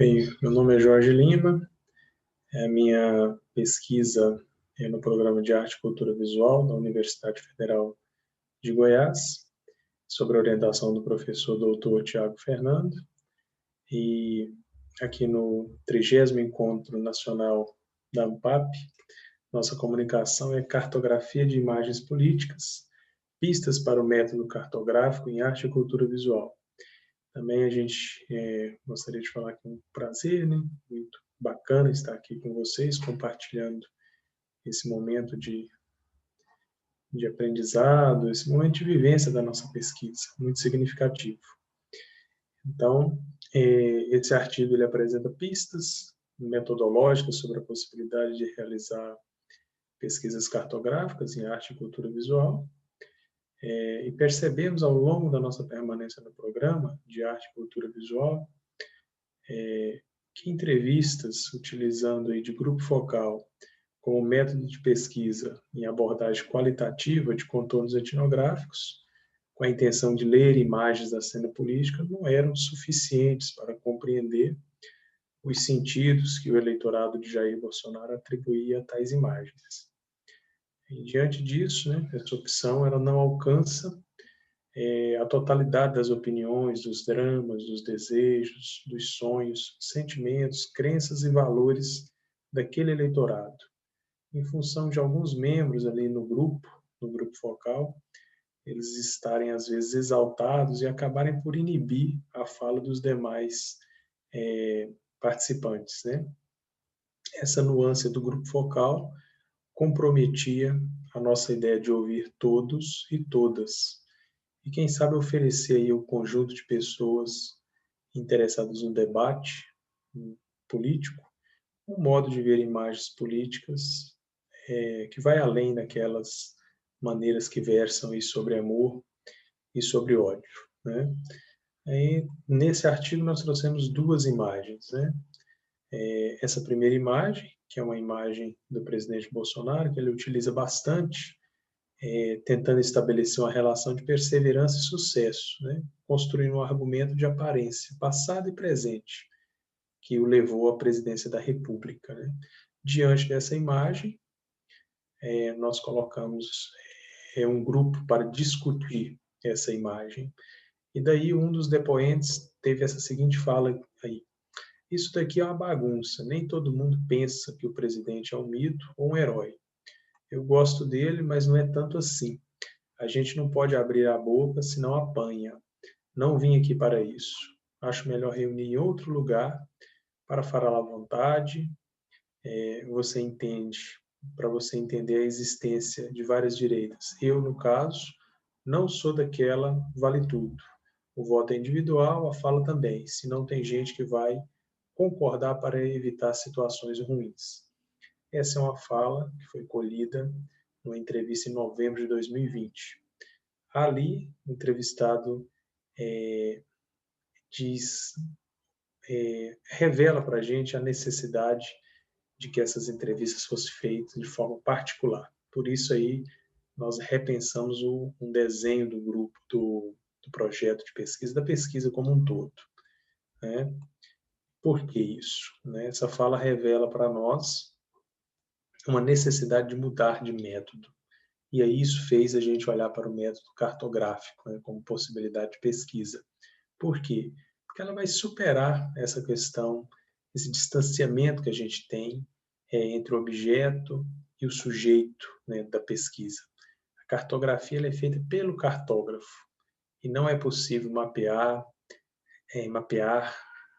Bem, meu nome é Jorge Lima, a minha pesquisa é no Programa de Arte e Cultura Visual da Universidade Federal de Goiás, sob a orientação do professor Dr. Tiago Fernando, e aqui no 30º Encontro Nacional da ANPAP, nossa comunicação é Cartografia de Imagens Políticas, Pistas para o Método Cartográfico em Arte e Cultura Visual. Também a gente gostaria de falar que é um prazer, né? Muito bacana estar aqui com vocês, compartilhando esse momento de aprendizado, esse momento de vivência da nossa pesquisa, muito significativo. Então, esse artigo ele apresenta pistas metodológicas sobre a possibilidade de realizar pesquisas cartográficas em arte e cultura visual, e percebemos ao longo da nossa permanência no programa de arte e cultura visual que entrevistas utilizando aí de grupo focal como método de pesquisa em abordagem qualitativa de contornos etnográficos, com a intenção de ler imagens da cena política, não eram suficientes para compreender os sentidos que o eleitorado de Jair Bolsonaro atribuía a tais imagens. E, diante disso, né, essa opção ela não alcança a totalidade das opiniões, dos dramas, dos desejos, dos sonhos, sentimentos, crenças e valores daquele eleitorado. Em função de alguns membros ali no grupo focal, eles estarem às vezes exaltados e acabarem por inibir a fala dos demais participantes, né? Essa nuance do grupo focal comprometia a nossa ideia de ouvir todos e todas, e quem sabe oferecer aí um conjunto de pessoas interessadas no debate político, um modo de ver imagens políticas que vai além daquelas maneiras que versam aí sobre amor e sobre ódio, né? Aí, nesse artigo nós trouxemos duas imagens, né? Essa primeira imagem, que é uma imagem do presidente Bolsonaro, que ele utiliza bastante, tentando estabelecer uma relação de perseverança e sucesso, né? Construindo um argumento de aparência, passado e presente, que o levou à presidência da República, né? Diante dessa imagem, nós colocamos um grupo para discutir essa imagem, e daí um dos depoentes teve essa seguinte fala aí: isso daqui é uma bagunça, nem todo mundo pensa que o presidente é um mito ou um herói. Eu gosto dele, mas não é tanto assim. A gente não pode abrir a boca, senão apanha. Não vim aqui para isso. Acho melhor reunir em outro lugar para falar à vontade. Você entende, para você entender a existência de várias direitas. Eu, no caso, não sou daquela vale tudo. O voto é individual, a fala também. Se não tem gente que vai concordar para evitar situações ruins. Essa é uma fala que foi colhida numa entrevista em novembro de 2020. Ali, o entrevistado revela para a gente a necessidade de que essas entrevistas fossem feitas de forma particular. Por isso aí, nós repensamos um desenho do grupo, do projeto de pesquisa, da pesquisa como um todo, né? Por que isso? Né? Essa fala revela para nós uma necessidade de mudar de método. E aí isso fez a gente olhar para o método cartográfico, né, como possibilidade de pesquisa. Por quê? Porque ela vai superar essa questão, esse distanciamento que a gente tem entre o objeto e o sujeito, né, da pesquisa. A cartografia ela é feita pelo cartógrafo e não é possível mapear,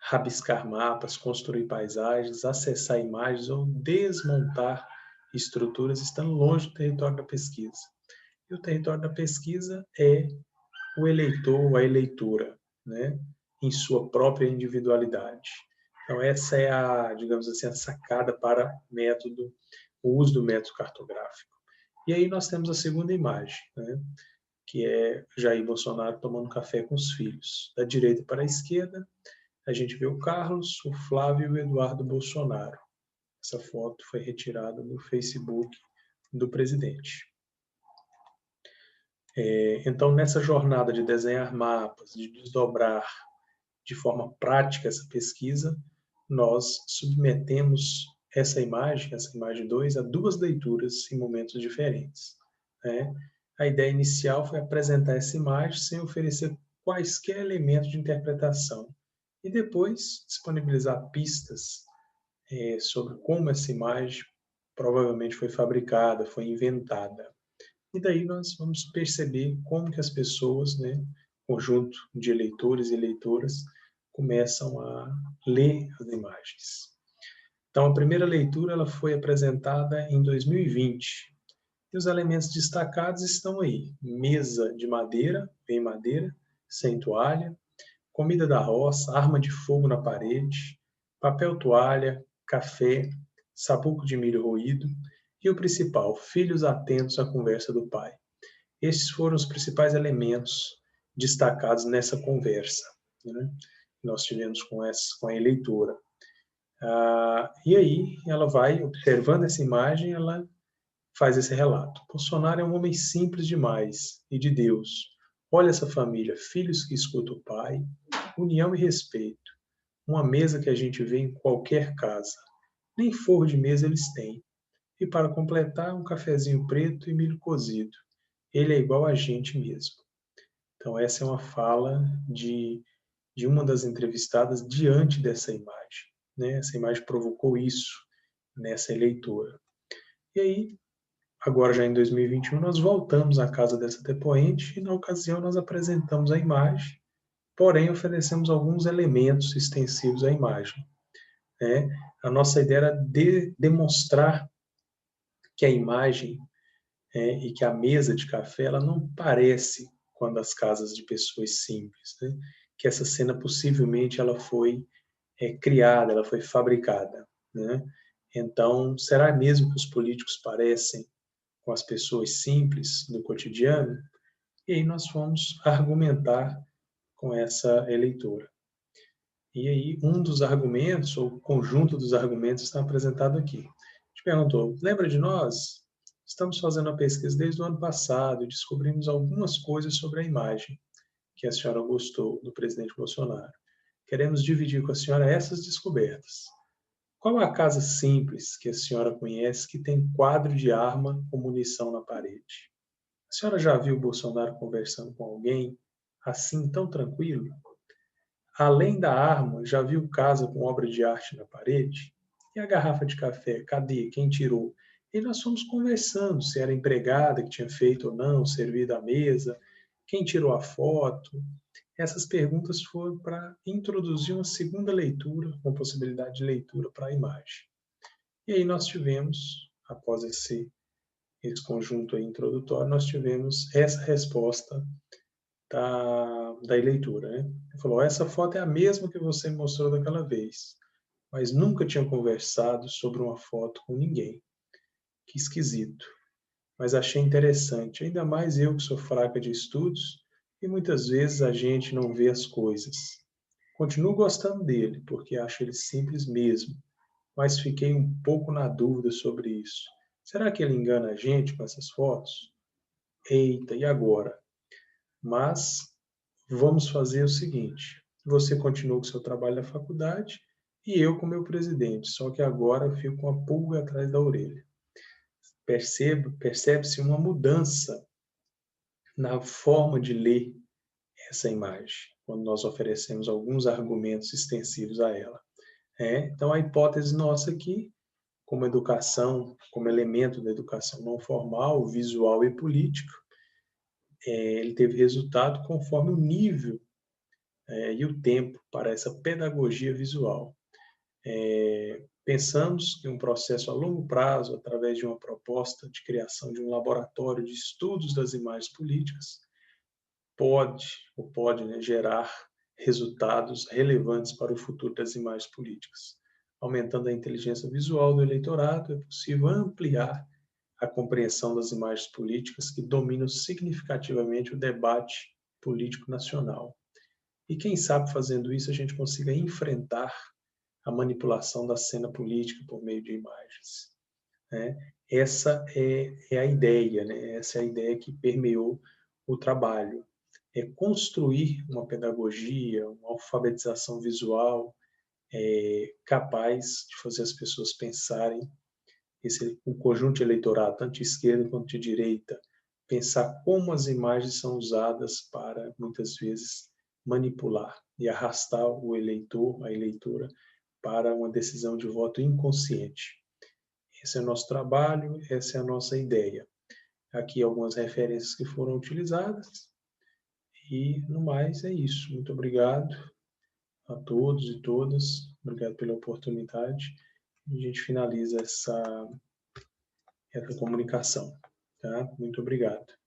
rabiscar mapas, construir paisagens, acessar imagens ou desmontar estruturas estando longe do território da pesquisa. E o território da pesquisa é o eleitor ou a eleitora, né, em sua própria individualidade. Então essa é a, digamos assim, a sacada para o uso do método cartográfico. E aí nós temos a segunda imagem, né, que é Jair Bolsonaro tomando café com os filhos. Da direita para a esquerda, a gente vê o Carlos, o Flávio e o Eduardo Bolsonaro. Essa foto foi retirada do Facebook do presidente. Então, nessa jornada de desenhar mapas, de desdobrar de forma prática essa pesquisa, nós submetemos essa imagem 2, a duas leituras em momentos diferentes, né? A ideia inicial foi apresentar essa imagem sem oferecer quaisquer elementos de interpretação e depois disponibilizar pistas sobre como essa imagem provavelmente foi fabricada, foi inventada. E daí nós vamos perceber como que as pessoas, né, conjunto de eleitores e eleitoras, começam a ler as imagens. Então, a primeira leitura ela foi apresentada em 2020. E os elementos destacados estão aí. Mesa de madeira, bem madeira, sem toalha, comida da roça, arma de fogo na parede, papel toalha, café, sabugo de milho roído e o principal, filhos atentos à conversa do pai. Estes foram os principais elementos destacados nessa conversa, né, que nós tivemos com a eleitora. E aí ela vai, observando essa imagem, ela faz esse relato. Bolsonaro é um homem simples demais e de Deus. Olha essa família, filhos que escutam o pai, união e respeito. Uma mesa que a gente vê em qualquer casa. Nem forro de mesa eles têm. E para completar, um cafezinho preto e milho cozido. Ele é igual a gente mesmo. Então essa é uma fala de uma das entrevistadas diante dessa imagem, né? Essa imagem provocou isso nessa eleitora. E aí, agora já em 2021, nós voltamos à casa dessa depoente e na ocasião nós apresentamos a imagem, porém oferecemos alguns elementos extensivos à imagem, né? A nossa ideia era demonstrar que a imagem e que a mesa de café ela não parece com as casas de pessoas simples, né? Que essa cena possivelmente ela foi criada, ela foi fabricada, né? Então, será mesmo que os políticos parecem com as pessoas simples do cotidiano? E aí nós fomos argumentar com essa eleitora. E aí um dos argumentos, ou o conjunto dos argumentos está apresentado aqui. A gente perguntou, lembra de nós? Estamos fazendo a pesquisa desde o ano passado e descobrimos algumas coisas sobre a imagem que a senhora gostou do presidente Bolsonaro. Queremos dividir com a senhora essas descobertas. Qual a casa simples que a senhora conhece que tem quadro de arma com munição na parede? A senhora já viu Bolsonaro conversando com alguém assim tão tranquilo? Além da arma, já viu casa com obra de arte na parede? E a garrafa de café, cadê? Quem tirou? E nós fomos conversando se era a empregada que tinha feito ou não, servido à mesa, quem tirou a foto. Essas perguntas foram para introduzir uma segunda leitura, uma possibilidade de leitura para a imagem. E aí nós tivemos, após esse conjunto aí introdutório, nós tivemos essa resposta da eleitora, né? Ele falou, essa foto é a mesma que você me mostrou daquela vez, mas nunca tinha conversado sobre uma foto com ninguém. Que esquisito. Mas achei interessante, ainda mais eu que sou fraca de estudos e muitas vezes a gente não vê as coisas. Continuo gostando dele, porque acho ele simples mesmo, mas fiquei um pouco na dúvida sobre isso. Será que ele engana a gente com essas fotos? Eita, e agora? Mas vamos fazer o seguinte: você continua com o seu trabalho na faculdade e eu com o meu presidente, só que agora eu fico com a pulga atrás da orelha. Percebe-se uma mudança na forma de ler essa imagem, quando nós oferecemos alguns argumentos extensivos a ela. Então, a hipótese nossa aqui, como educação, como elemento da educação não formal, visual e político, ele teve resultado conforme o nível e o tempo para essa pedagogia visual. Pensamos que um processo a longo prazo, através de uma proposta de criação de um laboratório de estudos das imagens políticas, pode, né, gerar resultados relevantes para o futuro das imagens políticas. Aumentando a inteligência visual do eleitorado, é possível ampliar a compreensão das imagens políticas que dominam significativamente o debate político nacional. E quem sabe fazendo isso a gente consiga enfrentar a manipulação da cena política por meio de imagens. Né? Essa é a ideia, né? Essa é a ideia que permeou o trabalho. É construir uma pedagogia, uma alfabetização visual capaz de fazer as pessoas pensarem, o conjunto de eleitorado, tanto de esquerda quanto de direita, pensar como as imagens são usadas para, muitas vezes, manipular e arrastar o eleitor, a eleitora, para uma decisão de voto inconsciente. Esse é o nosso trabalho, essa é a nossa ideia. Aqui algumas referências que foram utilizadas e, no mais, é isso. Muito obrigado a todos e todas. Obrigado pela oportunidade. A gente finaliza essa comunicação. Tá? Muito obrigado.